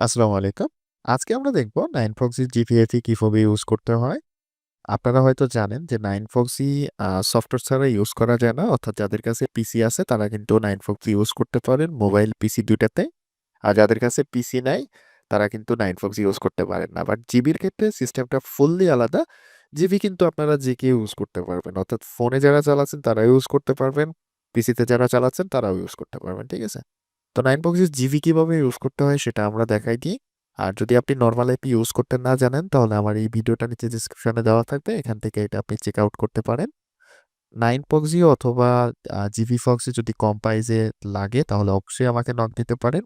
আসসালামু আলাইকুম। আজকে আমরা দেখব 9proxy GPAT কিভাবে ইউজ করতে হয়। আপনারা হয়তো জানেন যে 9proxy সফটওয়্যার ছাড়া ইউজ করা যায় না। অর্থাৎ যাদের কাছে পিসি আছে তারা কিন্তু 9proxy ইউজ করতে পারেন মোবাইল, পিসি ২ টাতে। আর যাদের কাছে পিসি নাই তারা কিন্তু 9proxy ইউজ করতে পারেন না। বাট জিবির ক্ষেত্রে সিস্টেমটা ফুললি আলাদা। জিবি কিন্তু আপনারা যে কেউ ইউজ করতে পারবেন। অর্থাৎ ফোনে যারা চালাচ্ছেন তারাও ইউজ করতে পারবেন। পিসিতে যারা চালাচ্ছেন তারাও ইউজ করতে পারবেন। ঠিক আছে? তো 9proxy জিভি কিভাবে ইউজ করতে হয় সেটা আমরা দেখাই দিই। আর যদি আপনি নরমাল আইপি ইউজ করতে না জানেন তাহলে আমার এই ভিডিওটা নিচে ডেসক্রিপশনে দেওয়া থাকবে। এখান থেকে এটা আপনি চেক আউট করতে পারেন। 9proxy অথবা জিভি ফক্সি যদি কম প্রাইসে লাগে তাহলে অবশ্যই আমাকে নক দিতে পারেন।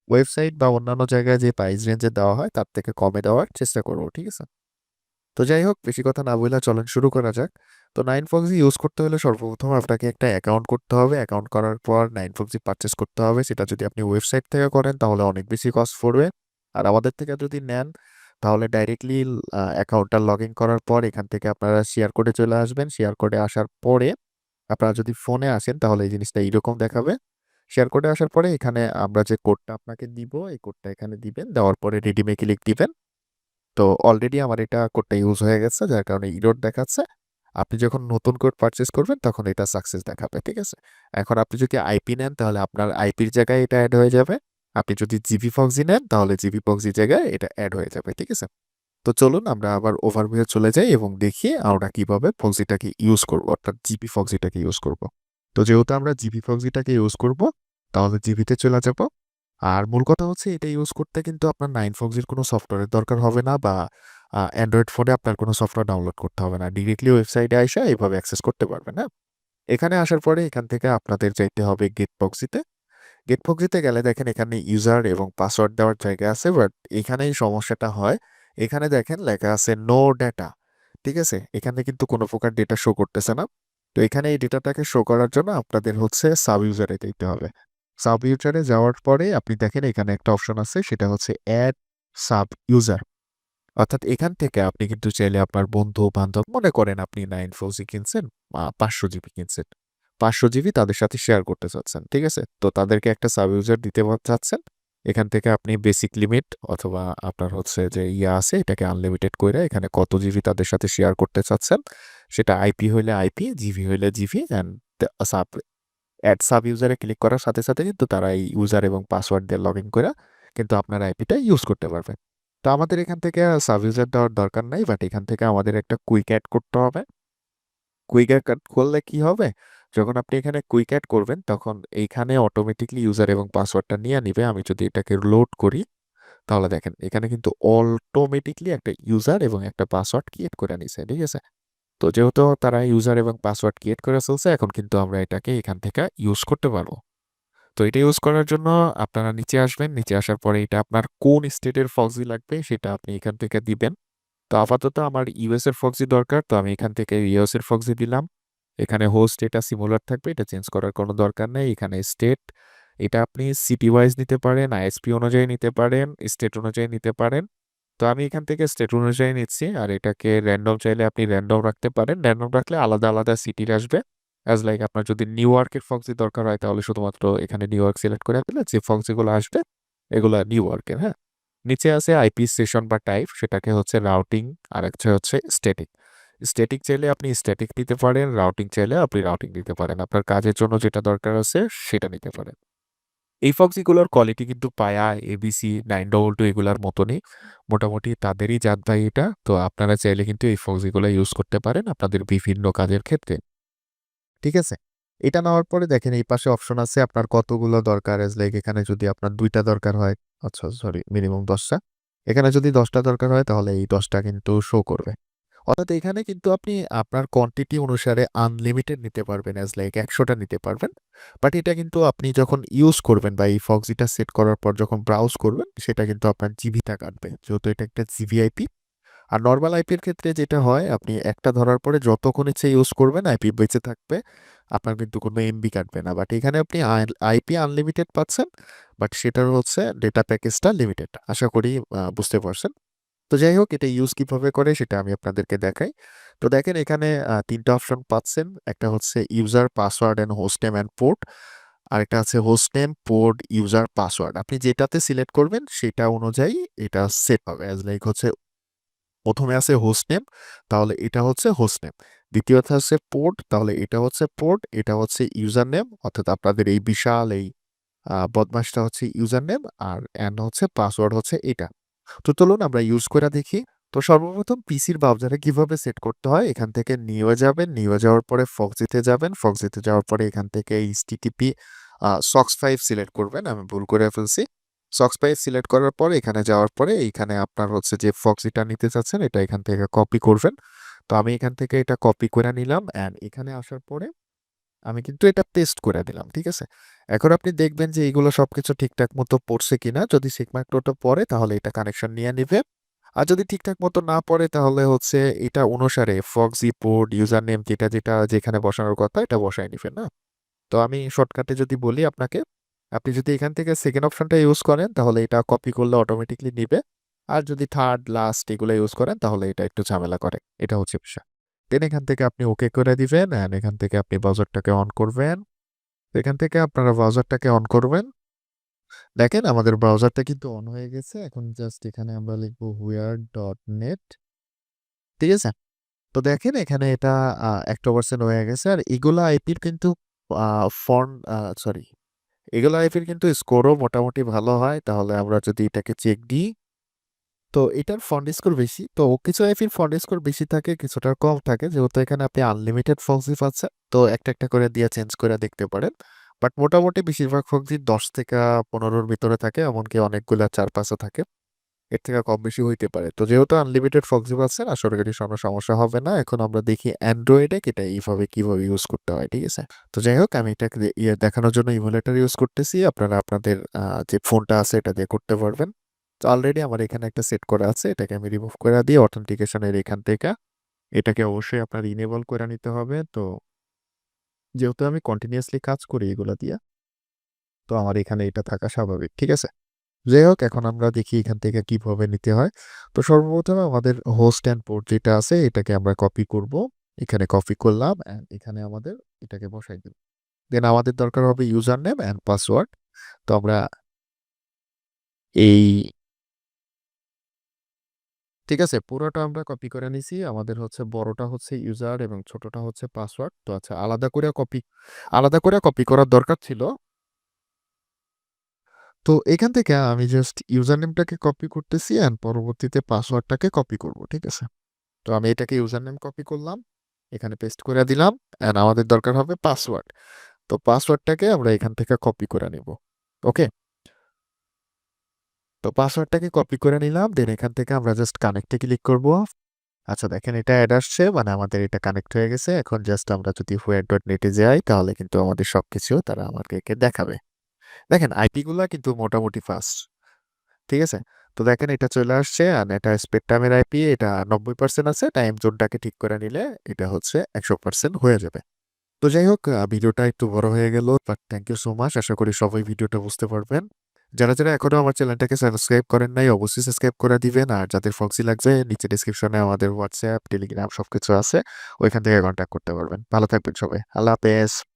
ওয়েবসাইট বা অন্যান্য জায়গায় যে প্রাইস রেঞ্জে দেওয়া হয় তার থেকে কমে দেওয়ার চেষ্টা করব। ঠিক আছে? তো যাই হোক বেশি কথা না বইলা চলেন শুরু করা যাক। তো 9proxy ইউজ করতে হলে সর্বপ্রথম আপনাকে একটা অ্যাকাউন্ট করতে হবে। অ্যাকাউন্ট করার পর 9proxy পারচেজ করতে হবে। সেটা যদি আপনি ওয়েবসাইট থেকে করেন তাহলে অনেক বেশি কস্ট পড়বে। আর আমাদের থেকে যদি নেন তাহলে ডাইরেক্টলি অ্যাকাউন্টটা লগ ইন করার পর এখান থেকে আপনারা শেয়ার কোডে চলে আসবেন। শেয়ার কোডে আসার পরে আপনারা যদি ফোনে আসেন তাহলে এই জিনিসটা এইরকম দেখাবে। শেয়ার কোডে আসার পরে এখানে আমরা যে কোডটা আপনাকে দিব এই কোডটা এখানে দিবেন। দেওয়ার পরে রিডিমে ক্লিক দিবেন। তো অলরেডি আমার এটা কোডটা ইউজ হয়ে গেছে যার কারণে ইরর দেখাচ্ছে। আপনি যখন নতুন কোড পারচেজ করবেন তখন এটা সাকসেস দেখাবে। ঠিক আছে? এখন আপনি যদি আইপি নেন তাহলে আপনার আইপির জায়গায় এটা এড হয়ে যাবে। আপনি যদি জিবি ফক্সি নেন তাহলে জিবি ফক্সি জায়গায় এটা এড হয়ে যাবে। ঠিক আছে? তো চলুন আমরা আবার ওভারভিউ চলে যাই এবং দেখি আমরা কিভাবে ফক্সিটাকে ইউজ করব অর্থাৎ জিবি ফক্সিটাকে ইউজ করব। তো যেহেতু আমরা জিবি ফক্সিটাকে ইউজ করব তাহলে জিবিতে চলে যাব। আর মূল কথা হচ্ছে এটা ইউজ করতে কিন্তু আপনার 9proxy কোনো সফটওয়্যারের দরকার হবে না বা অ্যান্ড্রয়েড ফোনে আপনার কোনো সফটওয়্যার ডাউনলোড করতে হবে না। ডিরেক্টলি ওয়েবসাইটে আইসা এভাবে অ্যাক্সেস করতে পারবেন, হ্যাঁ? এখানে আসার পরে এখান থেকে আপনাদের যাইতে হবে গেটবক্সিতে। গেটবক্সিতে গেলে দেখেন এখানে ইউজার এবং পাসওয়ার্ড দেওয়ার জায়গা আছে বাট এখানেই সমস্যাটা হয়। এখানে দেখেন লেখা আছে নো ডেটা। ঠিক আছে? এখানে কিন্তু কোনো প্রকার ডেটা শো করতেছে না। তো এখানে এই ডেটাটাকে শো করার জন্য আপনাদের হচ্ছে সাব ইউজারে যেতে হবে। সাব ইউজারে যাওয়ার পরে আপনি দেখেন এখানে একটা অপশন আছে সেটা হচ্ছে অ্যাড সাব ইউজার। অর্থাৎ এখান থেকে আপনি কিন্তু চাইলে আপনার বন্ধু-বান্ধব মনে করেন আপনি 9proxy কিনছেন, ৫০০ জিবি কিনছেন। ৫০০ জিবি তাদের সাথে শেয়ার করতে চাচ্ছেন। ঠিক আছে? তো তাদেরকে একটা সাব ইউজার দিতে চাচ্ছেন। এখান থেকে আপনি বেসিক লিমিট অথবা আপনার হচ্ছে যে আছে এটাকে আনলিমিটেড কইরা এখানে কত জিবি তাদের সাথে শেয়ার করতে চাচ্ছেন, সেটা আইপি হইলে আইপি, জিবি হইলে GB and sub add sub ইউজারে ক্লিক করার সাথে, সাথে কিন্তু তারা এই ইউজার এবং পাসওয়ার্ড দিয়ে লগ ইন কইরা কিন্তু আপনার আইপিটা ইউজ করতে পারবে। তো আমাদের এখান থেকে সাব ইউজার দেওয়ার দরকার নাই। বাট এখান থেকে আমাদের একটা কুইক অ্যাড করতে হবে। কুইক অ্যাড করলে কি হবে? যখন আপনি এখানে কুইক অ্যাড করবেন তখন এইখানে অটোমেটিক্যালি ইউজার এবং পাসওয়ার্ডটা নিয়ে নিবে। আমি যদি এটাকে লোড করি তাহলে দেখেন এখানে কিন্তু অটোমেটিক্যালি একটা ইউজার এবং একটা পাসওয়ার্ড ক্রিয়েট করে নিছে। ঠিক আছে? তো যেহেতু তারা ইউজার এবং পাসওয়ার্ড ক্রিয়েট করে ফেলছে এখন কিন্তু আমরা এটাকে এখান থেকে ইউজ করতে পারবো। তো এটা ইউজ করার জন্য আপনারা নিচে আসবেন। নিচে আসার পরে এটা আপনার কোন স্টেটের ফক্সি লাগবে সেটা আপনি এখান থেকে দিবেন। তো আপাতত আমার ইউএস এর ফক্সি দরকার। তো আমি এখান থেকে ইউএস এর ফক্সি দিলাম। এখানে হোস্ট এটা সিমিলার থাকবে। এটা চেঞ্জ করার কোনো দরকার নেই। এখানে স্টেট এটা আপনি সিটি ওয়াইজ নিতে পারেন, আইএসপি অনুযায়ী নিতে পারেন, স্টেট অনুযায়ী নিতে পারেন। তো আমি এখান থেকে স্টেট অনুযায়ী নিচ্ছি। আর এটাকে র‍্যান্ডম চাইলে আপনি র‍্যান্ডম রাখতে পারেন। র‍্যান্ডম রাখলে আলাদা, আলাদা সিটির আসবে। অ্যাজ লাইক আপনার যদি নিউ ইয়র্কের ফক্সি দরকার হয় তাহলে শুধুমাত্র এখানে নিউ ইয়র্ক সিলেক্ট করে দিলে যে ফক্সিগুলো আসবে এগুলা নিউ ইয়র্কের, হ্যাঁ? নিচে আছে আইপি সেশন বা টাইপ সেটাকে হচ্ছে রাউটিং আর একটা হচ্ছে স্ট্যাটিক। স্ট্যাটিক চাইলে আপনি স্ট্যাটিক নিতে পারেন, রাউটিং চাইলে আপনি রাউটিং নিতে পারেন। আপনার কাজের জন্য যেটা দরকার আছে সেটা নিতে পারেন। এই ফক্সিগুলোর কোয়ালিটি কিন্তু পায়া, এবিসি, 922 এগুলার মতনই। মোটামুটি তাদেরই জাত ভাই এটা। তো আপনারা চাইলে কিন্তু এই ফক্সিগুলো ইউজ করতে পারেন আপনাদের বিভিন্ন কাজের ক্ষেত্রে। ঠিক আছে? এটা নেওয়ার পরে দেখেন এই পাশে অপশন আছে আপনার কতগুলো দরকার এজ লাইক এখানে যদি আপনার ২ টা দরকার হয়, আচ্ছা সরি মিনিমাম ১০ টা। এখানে যদি ১০ টা দরকার হয় তাহলে এই ১০ টা কিন্তু শো করবে। অর্থাৎ এখানে কিন্তু আপনি আপনার কোয়ান্টিটি অনুসারে আনলিমিটেড নিতে পারবেন এজ লাইক ১০০ টা নিতে পারবেন। বাট এটা কিন্তু আপনি যখন ইউজ করবেন বা এই ফক্সিটা সেট করার পর যখন ব্রাউজ করবেন সেটা কিন্তু আপনার জিবিটা কাটবে। যেহেতু এটা একটা জিবি আইপি। আর নরমাল আইপির ক্ষেত্রে যেটা হয় আপনি একটা ধরার পরে যতক্ষণ ইচ্ছে ইউজ করবেন আইপি বেঁচে থাকবে। আপনার কিন্তু কোনো এমবি কাটবে না। বাট এখানে আপনি আইপি আনলিমিটেড পাচ্ছেন। বাট সেটার হচ্ছে ডেটা প্যাকেজটা লিমিটেড। আশা করি বুঝতে পারছেন। তো যাই হোক এটা ইউজ কিভাবে করে সেটা আমি আপনাদেরকে দেখাই। তো দেখেন এখানে ৩ টা অপশন পাচ্ছেন। একটা হচ্ছে user, password and host name and port. আরেকটা আছে host name, port, user, password. আপনি যেটাতে সিলেক্ট করবেন সেটা অনুযায়ী এটা সেট হবে। অ্যাজ লাইক হচ্ছে ১ম এ আছে হোস্ট নেম, তাহলে এটা হচ্ছে হোস্ট নেম। দ্বিতীয়ত আছে পোর্ট, তাহলে এটা হচ্ছে পোর্ট, এটা হচ্ছে ইউজার নেম অর্থাৎ আপনাদের এই বিশাল এই বদমাসটা হচ্ছে ইউজার নেম আর হচ্ছে পাসওয়ার্ড হচ্ছে এটা। তো চলুন আমরা ইউজ করে দেখি। তো সর্বপ্রথম পিসির ব্রাউজারে কিভাবে সেট করতে হয়, এখান থেকে নিয়ে যাবেন, নিয়ে যাওয়ার পরে ফক্সিতে যাবেন, ফক্সিতে যাওয়ার পরে এখান থেকে এইচটিটিপি সক্স 5 সিলেক্ট করবেন। আমি ভুল করে ফেলছি। সক্স 5 সিলেক্ট করার পরে এখানে যাওয়ার পরে এইখানে আপনার হচ্ছে যে ফক্সিটা নিতে চাচ্ছেন এটা এখান থেকে কপি করবেন। তো আমি এখান থেকে এটা কপি করে নিলাম অ্যান্ড এখানে আসার পরে আমি কিন্তু এটা পেস্ট করে দিলাম। ঠিক আছে? এখন আপনি দেখবেন যে এগুলো সবকিছু ঠিকঠাক মতো পড়ছে কিনা। যদি সেগমেন্টটা পড়ে তাহলে এটা কানেকশন নিয়ে নিবে। আর যদি ঠিকঠাক মতো না পড়ে তাহলে হচ্ছে এটা অনুসারে ফক্সি পোর্ট, ইউজার নেম যেটা যেখানে বসানোর কথা এটা বসায় নিবেন না? তো আমি শর্টকাটে যদি বলি আপনাকে, আপনি যদি এখান থেকে সেকেন্ড অপশনটা ইউজ করেন তাহলে এটা কপি করলে অটোমেটিক্যালি নিবে। আর যদি থার্ড, লাস্ট এগুলো ইউজ করেন তাহলে এটা একটু ঝামেলা করে। এটা হচ্ছে বিষয়। দেন এখান থেকে আপনি ওকে করে দিবেন অ্যান্ড এখান থেকে আপনি ব্রাউজারটাকে অন করবেন। এখান থেকে আপনারা ব্রাউজারটাকে অন করবেন। দেখেন আমাদের ব্রাউজারটা কিন্তু অন হয়ে গেছে। এখন জাস্ট এখানে আমরা লিখব weird.net। ঠিক আছে? তো দেখেন এখানে এটা Actoverse হয়ে গেছে। আর এগুলা আইপির কিন্তু আ ফন্ট সরি এগুলো আইপির কিন্তু স্কোরও মোটামুটি ভালো হয়। তাহলে আমরা যদি এটাকে চেক দিই, তো এটার ফন্ট স্কোর বেশি। তো কিছু আইপির ফন্ট স্কোর বেশি থাকে, কিছুটা কম থাকে। যেহেতু এখানে আপনি আনলিমিটেড ফক্সি পাচ্ছেন, তো একটা করে দিয়ে চেঞ্জ করে দেখতে পারেন। বাট মোটামুটি বেশিরভাগ ফক্সি ১০ থেকে ১৫ র ভিতরে থাকে, এমনকি অনেকগুলা ৪-৫ ও থাকে। এর থেকে কম বেশি হইতে পারে। তো যেহেতু আনলিমিটেড ফক্সি পাচ্ছেন, আশা করি কোনো সমস্যা হবে না। এখন আমরা দেখি অ্যান্ড্রয়েডে এটা এইভাবে কিভাবে ইউজ করতে হয়। ঠিক আছে? তো যাই হোক আমি এটাকে দেখানোর জন্য ইমুলেটর ইউজ করতেছি। আপনারা আপনাদের যে ফোনটা আছে এটা দিয়ে করতে পারবেন। তো অলরেডি আমার এখানে একটা সেট করা আছে। এটাকে আমি রিমুভ করে দিয়ে অথেন্টিকেশন এর এখান থেকে এটাকে অবশ্যই আপনার ইনেবল করে নিতে হবে। তো যেহেতু আমি কন্টিনিউয়াসলি কাজ করি এগুলা দিয়ে, তো আমার এখানে এটা থাকা স্বাভাবিক। ঠিক আছে? যাই হোক এখন আমরা দেখি এখান থেকে কিভাবে নিতে হয়। তো সর্বপ্রথমে আমাদের হোস্ট অ্যান্ড পোর্ট যেটা আছে এটাকে আমরা কপি করব। এখানে কপি করলাম অ্যান্ড এখানে আমাদের এটাকে বসাই দিব। দেন আমাদের দরকার হবে ইউজার নেম অ্যান্ড পাসওয়ার্ড। তো আমরা এই ঠিক আছে পুরোটা আমরা কপি করে নিছি। আমাদের হচ্ছে বড়টা হচ্ছে ইউজার এবং ছোটটা হচ্ছে পাসওয়ার্ড। তো আচ্ছা আলাদা করে কপি করার দরকার ছিল। তো এখান থেকে আমি জাস্ট ইউজার নেমটাকে কপি করতেছি অ্যান্ড পরবর্তীতে পাসওয়ার্ডটাকে কপি করব। ঠিক আছে? তো আমি এটাকে ইউজার নেম কপি করলাম। এখানে পেস্ট করে দিলাম অ্যান্ড আমাদের দরকার হবে পাসওয়ার্ড। তো পাসওয়ার্ডটাকে আমরা এখান থেকে কপি করে নিব। ওকে? তো পাসওয়ার্ডটাকে কপি করে নিলাম। দেন এখান থেকে আমরা জাস্ট কানেক্টে ক্লিক করব। আচ্ছা দেখেন এটা এড আসছে মানে আমাদের এটা কানেক্ট হয়ে গেছে। এখন জাস্ট আমরা যদি weird.net এ যাই তাহলে কিন্তু আমাদের সবকিছু তারা আমাদেরকে দেখাবে। দেখেন আইপি গুলা কিন্তু মোটামুটি ফাস্ট। ঠিক আছে? তো দেখেন এটা চলে আসছে আর এটা স্পেকট্রামের আইপি এটা ৯০% আছে। টাইম জোনটাকে ঠিক করে নিলে এটা হচ্ছে ১০০% হয়ে যাবে। তো যাই হোক ভিডিওটা একটু বড় হয়ে গেল। But thank you so much. আশা করি সবাই ভিডিওটা বুঝতে পারবেন। যারা এখনো আমার চ্যানেলটাকে সাবস্ক্রাইব করেন নাই অবশ্যই সাবস্ক্রাইব করে দিবেন। আর যাদের ফক্সি লাগবে নিচে ডেসক্রিপশনে আমাদের WhatsApp, Telegram সবকিছু আছে। ওইখান থেকে কনট্যাক্ট করতে পারবেন। ভালো থাকবেন সবাই। আল্লাহ হাফেজ।